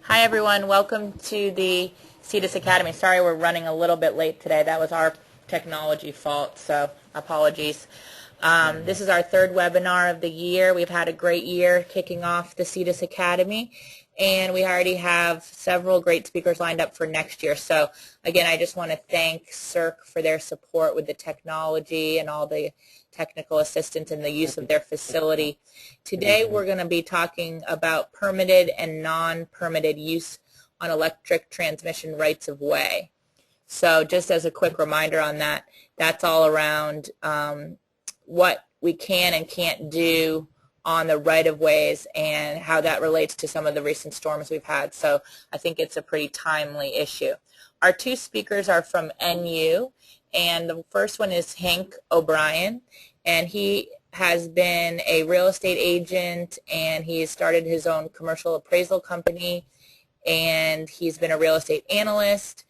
Hi everyone, welcome to the CEDAS Academy. Sorry we're running a little bit late today. That was our technology fault, so apologies. This is our third webinar of the year. We've had a great year kicking off the CEDAS Academy, and we already have several great speakers lined up for next year. So again, I just want to thank CERC for their support with the technology and all the technical assistance and the use of their facility. Today we're going to be talking about permitted and non-permitted use on electric transmission rights of way. So just as a quick reminder on that, that's all around what we can and can't do on the right-of-ways and how that relates to some of the recent storms we've had. So I think it's a pretty timely issue. Our two speakers are from NU, and the first one is Hank O'Brien, and he has been a real estate agent, and he has started his own commercial appraisal company, and he's been a real estate analyst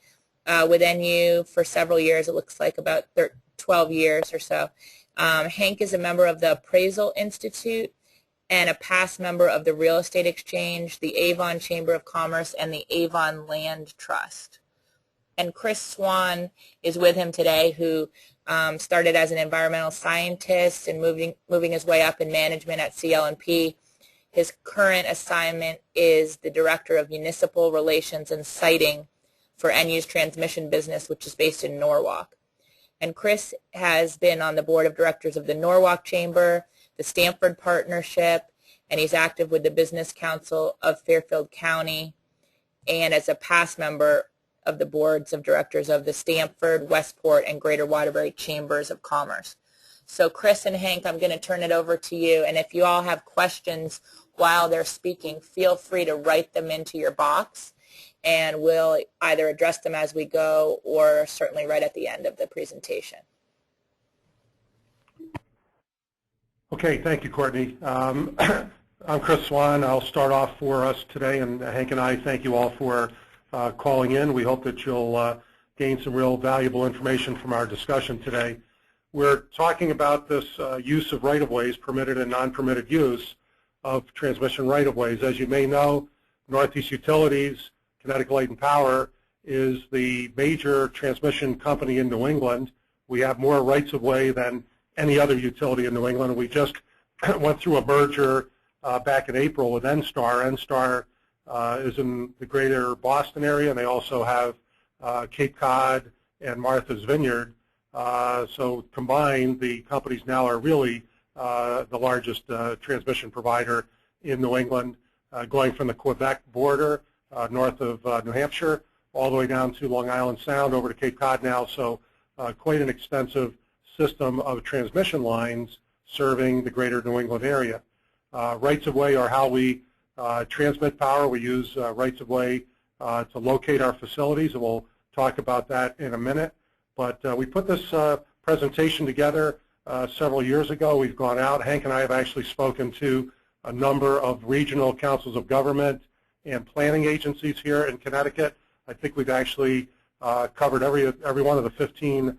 with NU for several years. It looks like about 12 years or so. Hank is a member of the Appraisal Institute and a past member of the Real Estate Exchange, the Avon Chamber of Commerce, and the Avon Land Trust. And Chris Swan is with him today, who started as an environmental scientist and moving his way up in management at CL&P. His current assignment is the Director of Municipal Relations and Siting for NU's transmission business, which is based in Norwalk. And Chris has been on the board of directors of the Norwalk Chamber, the Stamford Partnership, and he's active with the Business Council of Fairfield County, and as a past member of the boards of directors of the Stamford, Westport, and Greater Waterbury Chambers of Commerce. So Chris and Hank, I'm going to turn it over to you, and if you all have questions while they're speaking, feel free to write them into your box, and we'll either address them as we go or certainly right at the end of the presentation. Okay, thank you, Courtney. I'm Chris Swan. I'll start off for us today, and Hank and I thank you all for calling in. We hope that you'll gain some real valuable information from our discussion today. We're talking about this use of right-of-ways, permitted and non-permitted use of transmission right-of-ways. As you may know, Northeast Utilities, Connecticut Light and Power, is the major transmission company in New England. We have more rights-of-way than any other utility in New England. We just went through a merger back in April with NSTAR. NSTAR is in the greater Boston area, and they also have Cape Cod and Martha's Vineyard. So combined, the companies now are really the largest transmission provider in New England, going from the Quebec border north of New Hampshire all the way down to Long Island Sound over to Cape Cod now. So quite an extensive system of transmission lines serving the greater New England area. Rights-of-way are how we transmit power. We use rights-of-way to locate our facilities, and we'll talk about that in a minute. But we put this presentation together several years ago. We've gone out. Hank and I have actually spoken to a number of regional councils of government and planning agencies here in Connecticut. I think we've actually covered every one of the 15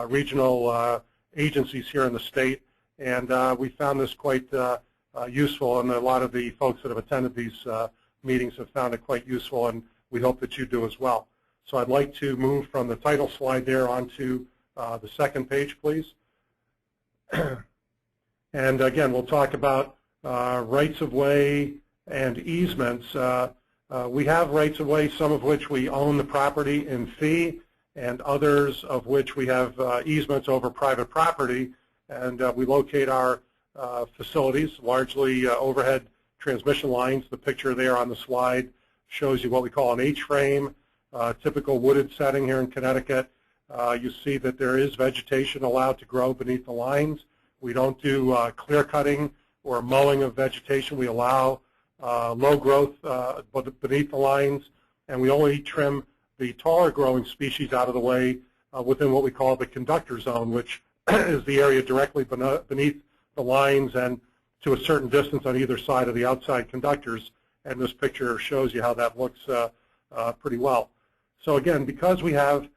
regional agencies here in the state, and we found this quite useful, and a lot of the folks that have attended these meetings have found it quite useful, and we hope that you do as well. So I'd like to move from the title slide there onto the second page, please. And again, we'll talk about rights-of-way and easements. We have rights-of-way, some of which we own the property in fee, and others of which we have easements over private property, and we locate our facilities, largely overhead transmission lines. The picture there on the slide shows you what we call an H-frame, typical wooded setting here in Connecticut. You see that there is vegetation allowed to grow beneath the lines. We don't do clear cutting or mowing of vegetation. We allow low growth beneath the lines, and we only trim the taller growing species out of the way within what we call the conductor zone, which is the area directly beneath the lines and to a certain distance on either side of the outside conductors. And this picture shows you how that looks pretty well. So again, because we have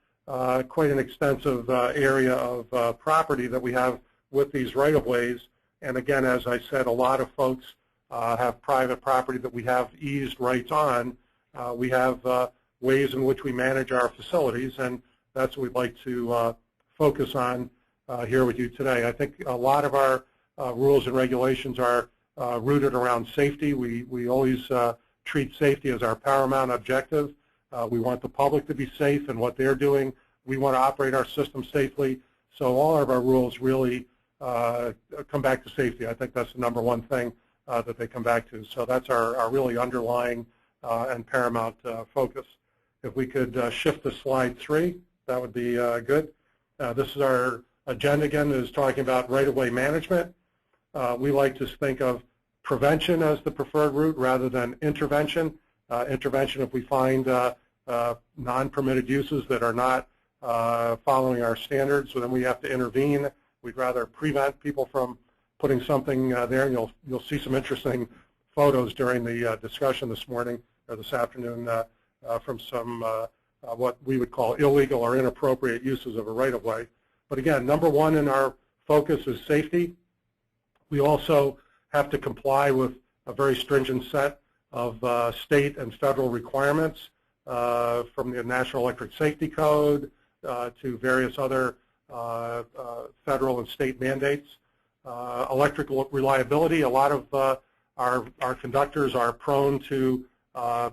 quite an extensive area of property that we have with these right-of-ways, and again, as I said, a lot of folks have private property that we have eased rights on. we have ways in which we manage our facilities, and that's what we'd like to focus on here with you today. I think a lot of our rules and regulations are rooted around safety. We always treat safety as our paramount objective. We want the public to be safe in what they're doing. We want to operate our system safely. So all of our rules really come back to safety. I think that's the number one thing that they come back to. So that's our really underlying and paramount focus. If we could shift to slide 3, that would be good. This is our agenda again, is talking about right-of-way management. We like to think of prevention as the preferred route rather than intervention. Intervention, if we find non-permitted uses that are not following our standards, so then we have to intervene. We'd rather prevent people from putting something there, and you'll see some interesting photos during the discussion this morning or this afternoon from some what we would call illegal or inappropriate uses of a right-of-way. But again, number one in our focus is safety. We also have to comply with a very stringent set of state and federal requirements from the National Electric Safety Code to various other federal and state mandates. Electrical reliability, a lot of our conductors are prone to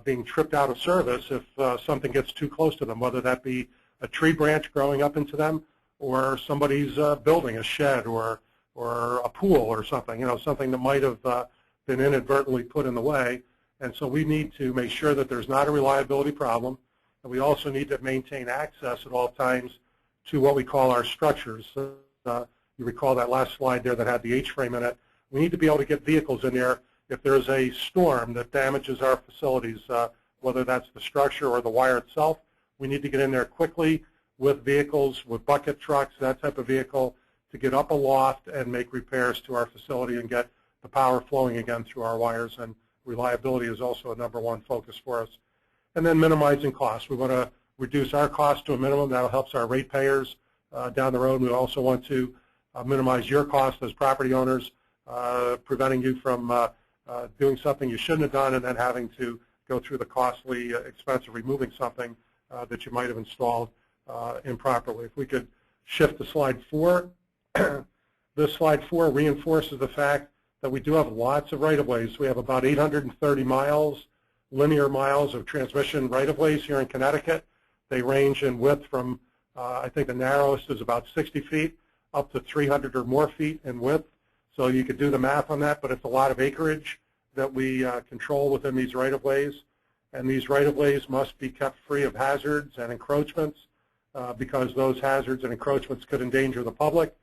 being tripped out of service if something gets too close to them, whether that be a tree branch growing up into them or somebody's building a shed or a pool or something, something that might have been inadvertently put in the way. And so we need to make sure that there's not a reliability problem, and we also need to maintain access at all times to what we call our structures. You recall that last slide there that had the H-frame in it. We need to be able to get vehicles in there if there's a storm that damages our facilities, whether that's the structure or the wire itself. We need to get in there quickly with vehicles, with bucket trucks, that type of vehicle, to get up aloft and make repairs to our facility and get the power flowing again through our wires. And reliability is also a number one focus for us. And then minimizing costs. We want to reduce our costs to a minimum. That helps our ratepayers down the road. We also want to minimize your costs as property owners, preventing you from doing something you shouldn't have done and then having to go through the costly expense of removing something that you might have installed improperly. If we could shift to slide 4. This slide 4 reinforces the fact that we do have lots of right-of-ways. We have about 830 miles, linear miles of transmission right-of-ways here in Connecticut. They range in width from, I think the narrowest is about 60 feet, up to 300 or more feet in width. So you could do the math on that, but it's a lot of acreage that we control within these right-of-ways. And these right-of-ways must be kept free of hazards and encroachments because those hazards and encroachments could endanger the public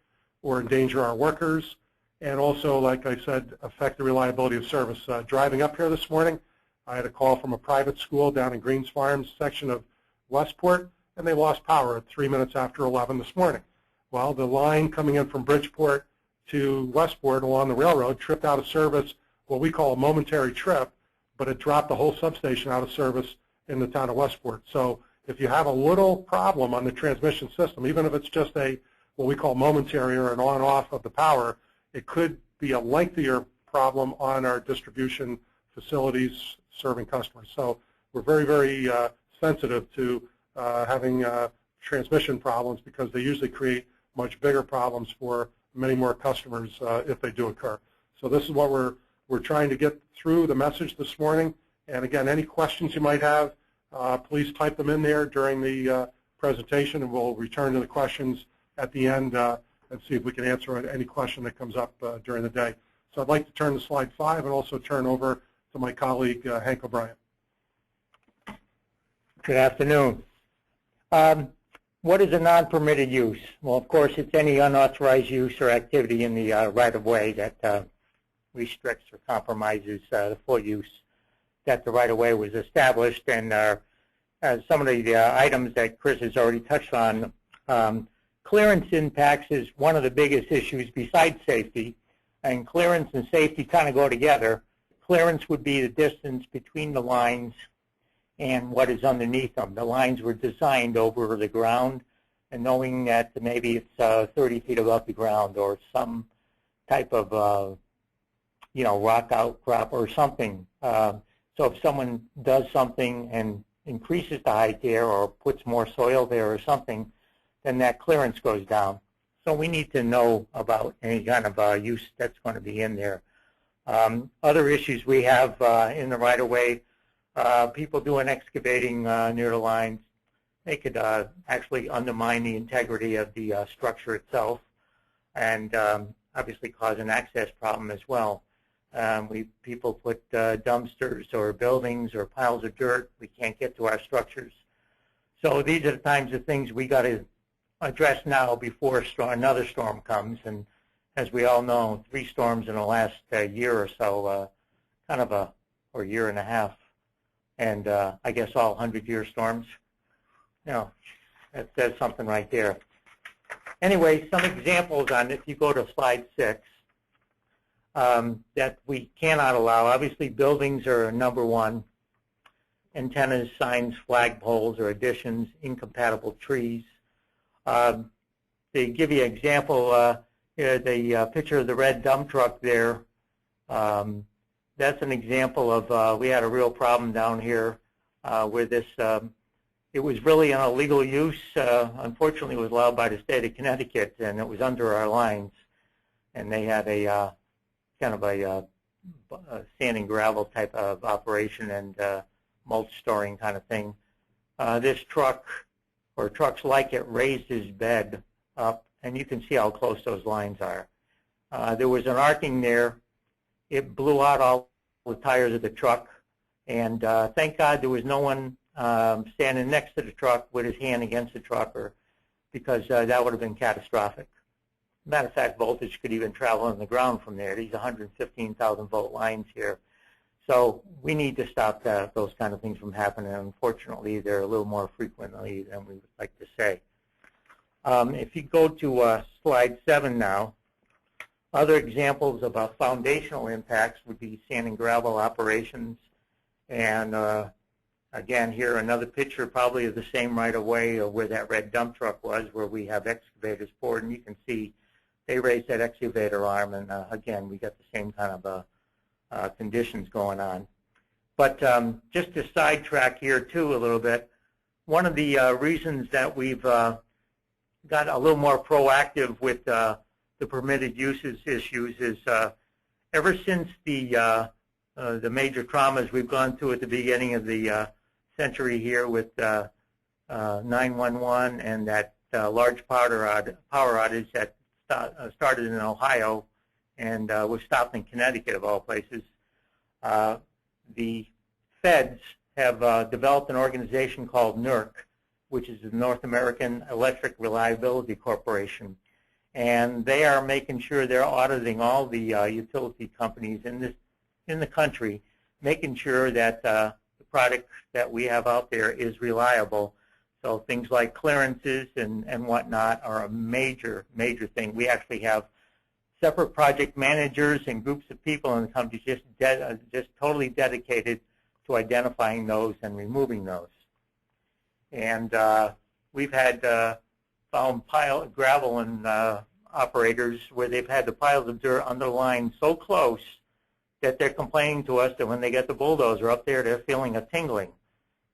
or endanger our workers, and also, like I said, affect the reliability of service. Driving up here this morning, I had a call from a private school down in Greens Farms section of Westport, and they lost power at 3 minutes after 11 this morning. Well, the line coming in from Bridgeport to Westport along the railroad tripped out of service, what we call a momentary trip, but it dropped the whole substation out of service in the town of Westport. So if you have a little problem on the transmission system, even if it's just a what we call momentary or an on-off of the power, it could be a lengthier problem on our distribution facilities serving customers. So we're very, very sensitive to having transmission problems because they usually create much bigger problems for many more customers if they do occur. So this is what we're trying to get through the message this morning. And again, any questions you might have, please type them in there during the presentation, and we'll return to the questions at the end and see if we can answer any question that comes up during the day. So I'd like to turn to slide 5 and also turn over to my colleague, Hank O'Brien. Good afternoon. What is a non-permitted use? Well, of course, it's any unauthorized use or activity in the right-of-way that restricts or compromises the full use that the right-of-way was established. And some of the items that Chris has already touched on, clearance impacts is one of the biggest issues besides safety, and clearance and safety kind of go together. Clearance would be the distance between the lines and what is underneath them. The lines were designed over the ground, and knowing that maybe it's 30 feet above the ground or some type of rock outcrop or something So if someone does something and increases the height there or puts more soil there or something, then that clearance goes down. So we need to know about any kind of use that's going to be in there. Other issues we have in the right-of-way, people doing excavating near the lines, they could actually undermine the integrity of the structure itself and obviously cause an access problem as well. People put dumpsters or buildings or piles of dirt. We can't get to our structures. So these are the kinds of things we got to address now before another storm comes. And as we all know, 3 storms in the last year or so, or year and a half, and I guess all 100-year storms. You know, that says something right there. Anyway, some examples on, if you go to slide 6, that we cannot allow. Obviously, buildings are number 1. Antennas, signs, flagpoles, or additions, incompatible trees. To give you an example, the picture of the red dump truck there, that's an example of, we had a real problem down here where this, it was really an illegal use. Unfortunately, it was allowed by the state of Connecticut, and it was under our lines. And they had a kind of a sand and gravel type of operation and mulch storing kind of thing. This truck, or trucks like it, raised his bed up, and you can see how close those lines are. There was an arcing there. It blew out all the tires of the truck, and thank God there was no one standing next to the truck with his hand against the truck, because that would have been catastrophic. Matter of fact, voltage could even travel on the ground from there. These 115,000 volt lines here. So we need to stop those kind of things from happening. Unfortunately, they're a little more frequently than we would like to say. If you go to slide 7 now, other examples of foundational impacts would be sand and gravel operations. And again, here another picture probably of the same right-of-way where that red dump truck was, where we have excavators forward, and you can see they raised that excavator arm, and again, we got the same kind of conditions going on. But just to sidetrack here too a little bit, one of the reasons that we've got a little more proactive with the permitted uses issues is ever since the major traumas we've gone through at the beginning of the century here with 911 and that large power outage that started in Ohio and was stopped in Connecticut, of all places. The feds have developed an organization called NERC, which is the North American Electric Reliability Corporation. And they are making sure they're auditing all the utility companies in the country, making sure that the product that we have out there is reliable. So things like clearances and whatnot are a major, major thing. We actually have separate project managers and groups of people in the company just totally dedicated to identifying those and removing those. And we've had found gravel and operators where they've had the piles of dirt underlined so close that they're complaining to us that when they get the bulldozer up there, they're feeling a tingling.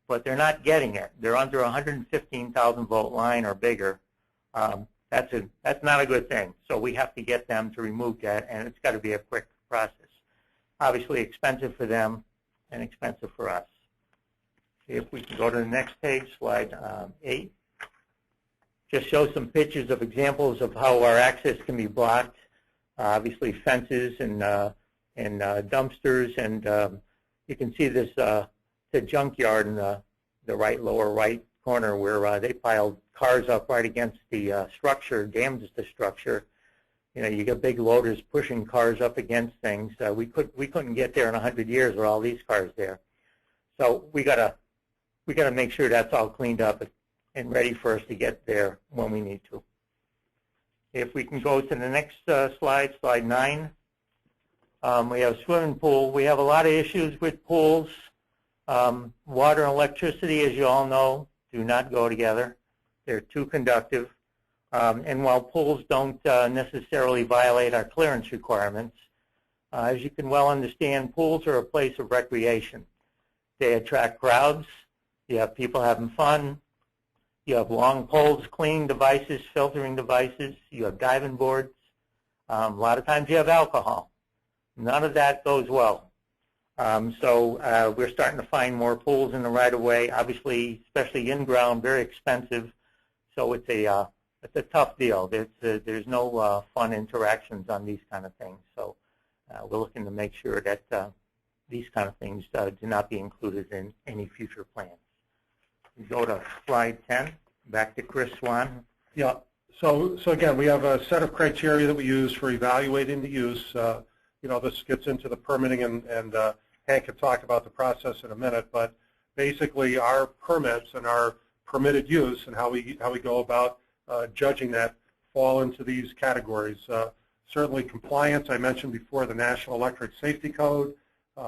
But they're not getting it. They're under 115,000 volt line or bigger. That's not a good thing. So we have to get them to remove that, and it's got to be a quick process. Obviously expensive for them and expensive for us. If we can go to the next page, slide 8. Just show some pictures of examples of how our access can be blocked. Obviously fences and dumpsters, and you can see this the junkyard in the lower right corner where they piled cars up right against the structure, damages the structure. You know, you get big loaders pushing cars up against things. We couldn't get there in 100 years with all these cars there. So we gotta make sure that's all cleaned up and ready for us to get there when we need to. If we can go to the next slide, slide 9. We have swimming pool. We have a lot of issues with pools. Water and electricity, as you all know, do not go together. They're too conductive. And while pools don't necessarily violate our clearance requirements, as you can well understand, pools are a place of recreation. They attract crowds. You have people having fun. You have long poles, cleaning devices, filtering devices. You have diving boards. A lot of times you have alcohol. None of that goes well. So we're starting to find more pools in the right-of-way. Obviously, especially in-ground, very expensive. So it's a tough deal. There's no fun interactions on these kind of things. So we're looking to make sure that these kind of things do not be included in any future plans. We go to slide 10. Back to Chris Swan. Yeah. So again, we have a set of criteria that we use for evaluating the use. This gets into the permitting, and Hank can talk about the process in a minute. But basically, our permits and our permitted use and how we go about judging that fall into these categories. Certainly, compliance. I mentioned before the National Electric Safety Code.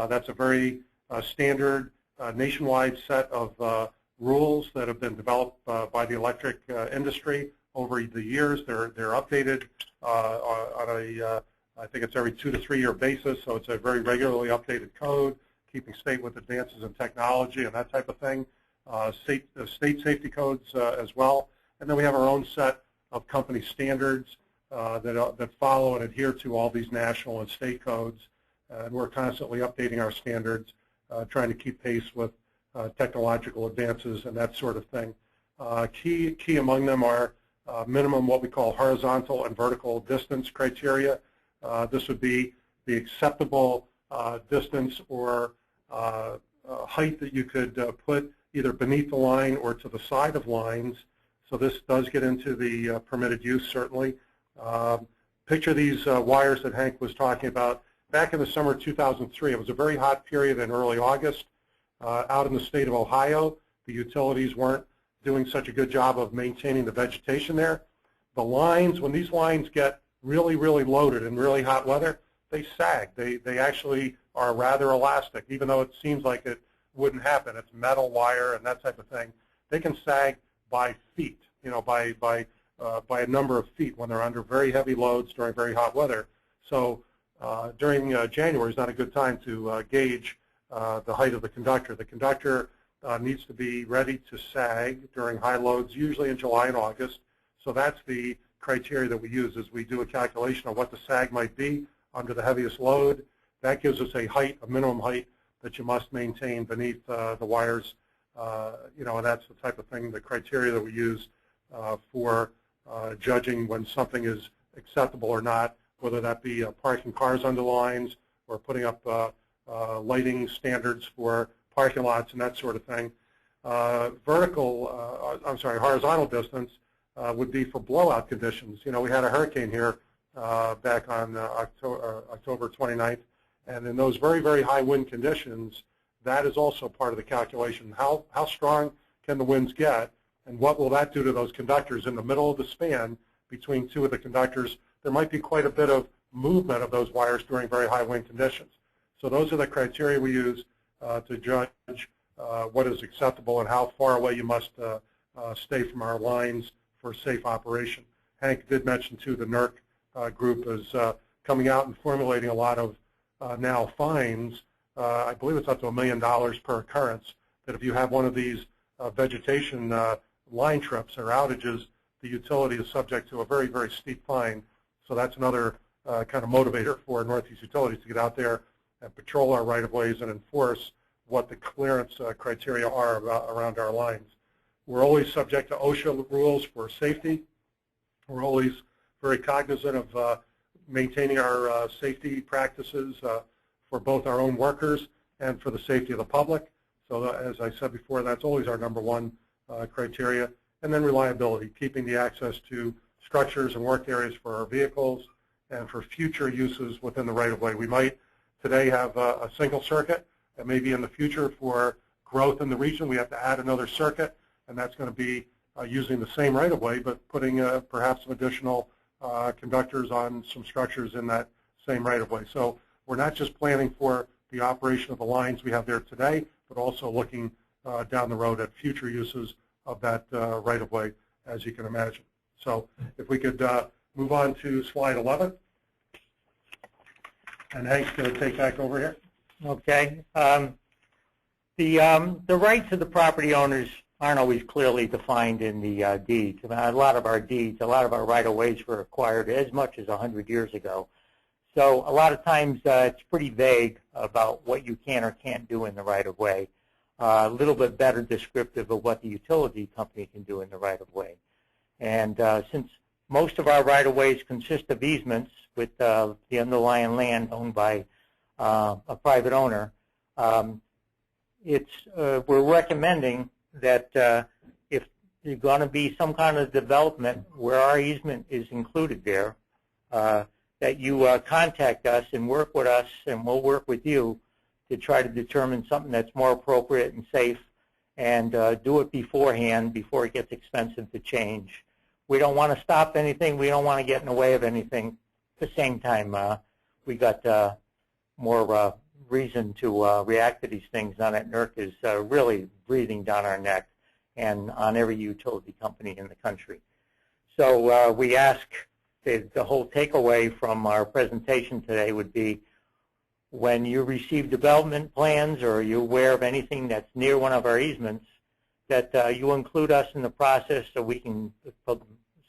That's a very standard nationwide set of rules that have been developed by the electric industry over the years. They're updated on a I think it's every 2 to 3 year basis, so it's a very regularly updated code, keeping state with advances in technology and that type of thing. State safety codes as well, and then we have our own set of company standards that follow and adhere to all these national and state codes, and we're constantly updating our standards, trying to keep pace with technological advances and that sort of thing. Key among them are minimum what we call horizontal and vertical distance criteria. This would be the acceptable distance or height that you could put either beneath the line or to the side of lines. So this does get into the permitted use, certainly. Picture these wires that Hank was talking about. Back in the summer of 2003, it was a very hot period in early August. Out in the state of Ohio, the utilities weren't doing such a good job of maintaining the vegetation there. The lines, when these lines get really, really loaded in really hot weather, they sag. They actually are rather elastic, even though it seems like it wouldn't happen. It's metal wire and that type of thing. They can sag by feet, by a number of feet when they're under very heavy loads during very hot weather. So during January is not a good time to gauge the height of the conductor. The conductor needs to be ready to sag during high loads, usually in July and August. So that's the criteria that we use, is we do a calculation of what the sag might be under the heaviest load. That gives us a minimum height that you must maintain beneath the wires. And that's the type of thing, the criteria that we use for judging when something is acceptable or not, whether that be parking cars under lines or putting up lighting standards for parking lots and that sort of thing. Horizontal distance would be for blowout conditions. We had a hurricane here back on October 29th, and in those very, very high wind conditions, that is also part of the calculation. How strong can the winds get, and what will that do to those conductors in the middle of the span between two of the conductors? There might be quite a bit of movement of those wires during very high wind conditions. So those are the criteria we use to judge what is acceptable and how far away you must stay from our lines for safe operation. Hank did mention, too, the NERC group is coming out and formulating a lot of now fines. I believe it's up to $1 million per occurrence, that if you have one of these vegetation line trips or outages, the utility is subject to a very, very steep fine. So that's another kind of motivator for Northeast Utilities to get out there and patrol our right-of-ways and enforce what the clearance criteria are around our lines. We're always subject to OSHA rules for safety. We're always very cognizant of maintaining our safety practices for both our own workers and for the safety of the public. So as I said before, that's always our number one criteria. And then reliability, keeping the access to structures and work areas for our vehicles and for future uses within the right-of-way. We might today have a single circuit, and maybe in the future for growth in the region we have to add another circuit, and that's going to be using the same right-of-way but putting perhaps some additional conductors on some structures in that same right-of-way. So we're not just planning for the operation of the lines we have there today, but also looking down the road at future uses of that right-of-way, as you can imagine. So if we could move on to slide 11. And Hank's going to take back over here. Okay. The rights of the property owners aren't always clearly defined in the deeds. A lot of our deeds, a lot of our right-of-ways were acquired as much as 100 years ago. So a lot of times it's pretty vague about what you can or can't do in the right-of-way. A little bit better descriptive of what the utility company can do in the right-of-way. And since most of our right-of-ways consist of easements with the underlying land owned by a private owner, we're recommending that if there's going to be some kind of development where our easement is included there, that you contact us and work with us, and we'll work with you to try to determine something that's more appropriate and safe, and do it beforehand before it gets expensive to change. We don't want to stop anything. We don't want to get in the way of anything. At the same time, we got more reason to react to these things now that NERC is really breathing down our neck and on every utility company in the country. So we ask, the whole takeaway from our presentation today would be, when you receive development plans or you're aware of anything that's near one of our easements, that you include us in the process so we can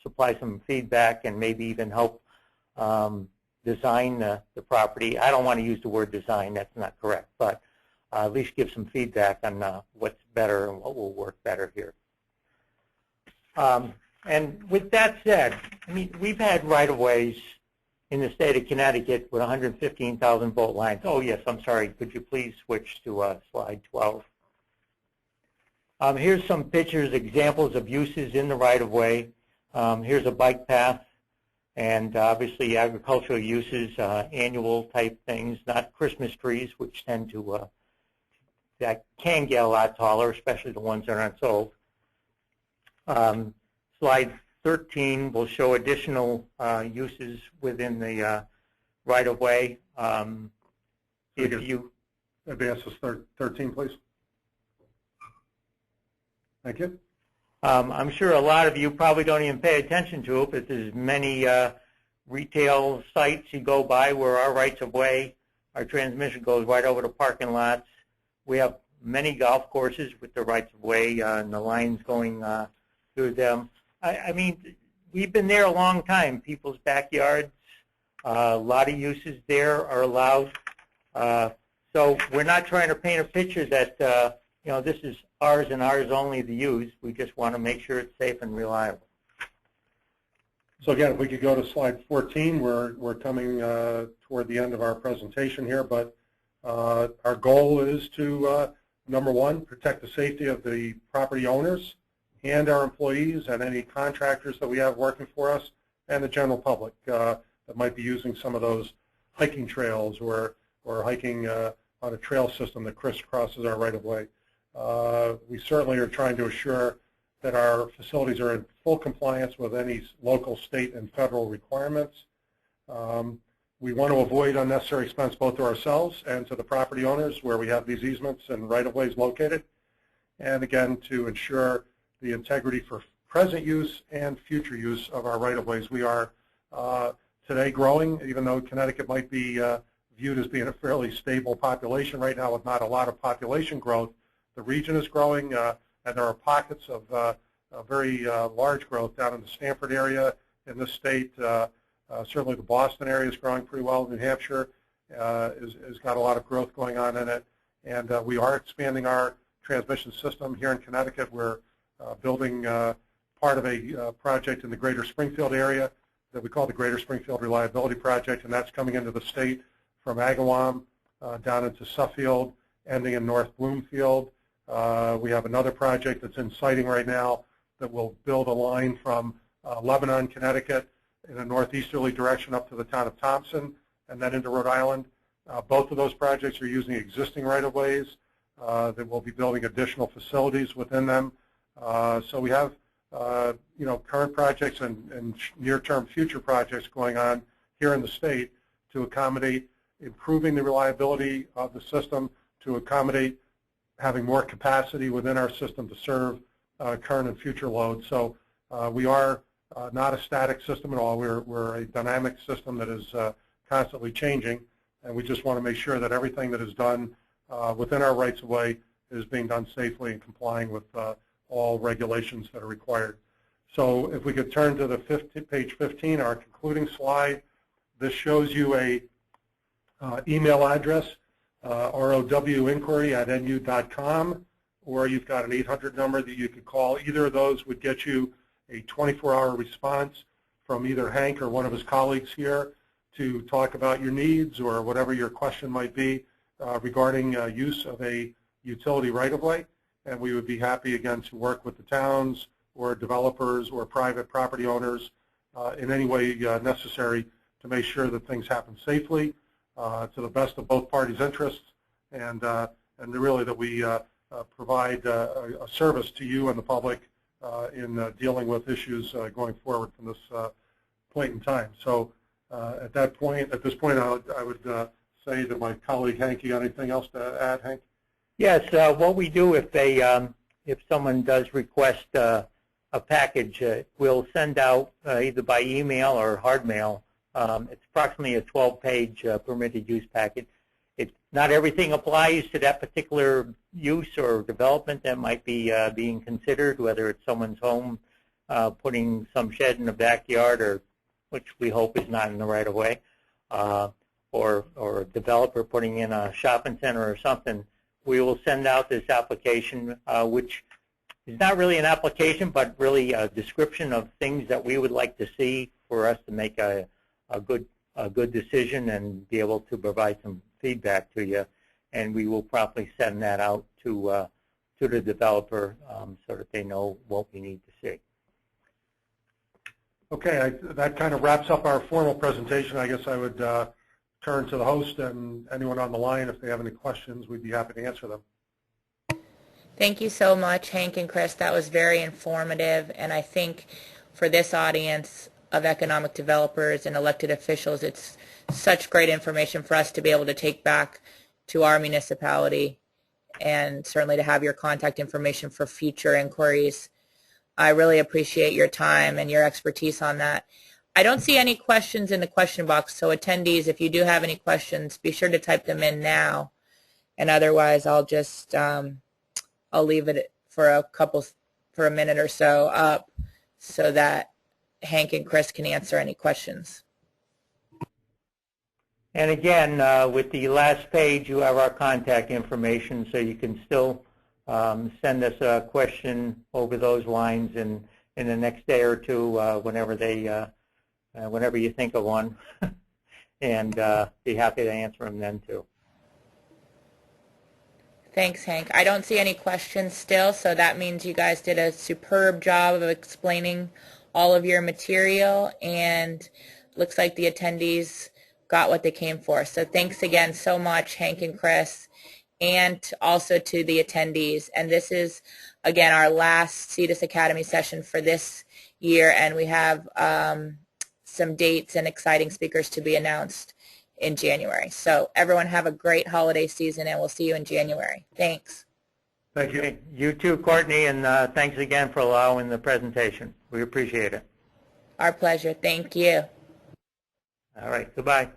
supply some feedback and maybe even help design the property. I don't want to use the word design, that's not correct, but at least give some feedback on what's better and what will work better here. And with that said, I mean, we've had right-of-ways in the state of Connecticut with 115,000 volt lines. Oh yes, I'm sorry, could you please switch to slide 12? Here's some pictures, examples of uses in the right-of-way. Here's a bike path, and obviously agricultural uses, annual type things, not Christmas trees, which tend to, that can get a lot taller, especially the ones that aren't sold. Slide 13 will show additional uses within the right-of-way. If you advance to 13, please. Thank you. I'm sure a lot of you probably don't even pay attention to it, but there's many retail sites you go by where our rights-of-way, our transmission goes right over the parking lots. We have many golf courses with the rights-of-way and the lines going through them. I mean, we've been there a long time. People's backyards, a lot of uses there are allowed. So we're not trying to paint a picture that you know, this is ours and ours only to use. We just want to make sure it's safe and reliable. So again, if we could go to slide 14, we're coming toward the end of our presentation here, but our goal is to, number one, protect the safety of the property owners and our employees and any contractors that we have working for us, and the general public that might be using some of those hiking trails or hiking on a trail system that crisscrosses our right-of-way. We certainly are trying to assure that our facilities are in full compliance with any local, state, and federal requirements. We want to avoid unnecessary expense both to ourselves and to the property owners where we have these easements and right-of-ways located, and again, to ensure the integrity for present use and future use of our right-of-ways. We are today growing, even though Connecticut might be viewed as being a fairly stable population right now with not a lot of population growth. The region is growing, and there are pockets of very large growth down in the Stamford area in this state. Certainly the Boston area is growing pretty well. New Hampshire has got a lot of growth going on in it. And we are expanding our transmission system here in Connecticut. We're building part of a project in the greater Springfield area that we call the Greater Springfield Reliability Project, and that's coming into the state from Agawam down into Suffield, ending in North Bloomfield. We have another project that's in siting right now that will build a line from Lebanon, Connecticut in a northeasterly direction up to the town of Thompson and then into Rhode Island. Both of those projects are using existing right-of-ways that will be building additional facilities within them. So we have you know, current projects and near-term future projects going on here in the state to accommodate improving the reliability of the system, to accommodate having more capacity within our system to serve current and future loads. So we are not a static system at all. We're a dynamic system that is constantly changing, and we just want to make sure that everything that is done within our rights-of-way is being done safely and complying with all regulations that are required. So if we could turn to the page 15, our concluding slide. This shows you a email address, rowinquiry@nu.com, or you've got an 800 number that you could call. Either of those would get you a 24-hour response from either Hank or one of his colleagues here to talk about your needs or whatever your question might be regarding use of a utility right-of-way. And we would be happy, again, to work with the towns or developers or private property owners in any way necessary to make sure that things happen safely to the best of both parties' interests, and really that we provide a service to you and the public in dealing with issues going forward from this point in time. So at this point, I would say to my colleague Hank, you got anything else to add, Hank? Yes. What we do if someone does request a package, we'll send out either by email or hard mail. It's approximately a 12-page permitted use packet. Not everything applies to that particular use or development that might be being considered, whether it's someone's home putting some shed in the backyard, or which we hope is not in the right of way, or a developer putting in a shopping center or something. We will send out this application, which is not really an application, but really a description of things that we would like to see for us to make a good decision and be able to provide some feedback to you. And we will promptly send that out to the developer so that they know what we need to see. Okay, that kind of wraps up our formal presentation. I guess I would turn to the host and anyone on the line. If they have any questions, we'd be happy to answer them. Thank you so much, Hank and Chris. That was very informative, and I think for this audience of economic developers and elected officials, it's such great information for us to be able to take back to our municipality, and certainly to have your contact information for future inquiries. I really appreciate your time and your expertise on that. I don't see any questions in the question box, so attendees, if you do have any questions, be sure to type them in now, and otherwise I'll just I'll leave it for a minute or so up so that Hank and Chris can answer any questions. And again, with the last page, you have our contact information, so you can still send us a question over those lines in the next day or two, whenever you think of one, and be happy to answer them then too. Thanks, Hank. I don't see any questions still, so that means you guys did a superb job of explaining all of your material, and looks like the attendees got what they came for. So thanks again so much, Hank and Chris, and also to the attendees. And this is, again, our last CEDAS Academy session for this year, and we have some dates and exciting speakers to be announced in January. So everyone have a great holiday season, and we'll see you in January. Thanks. Thank you. You too, Courtney, and thanks again for allowing the presentation. We appreciate it. Our pleasure. Thank you. All right. Goodbye.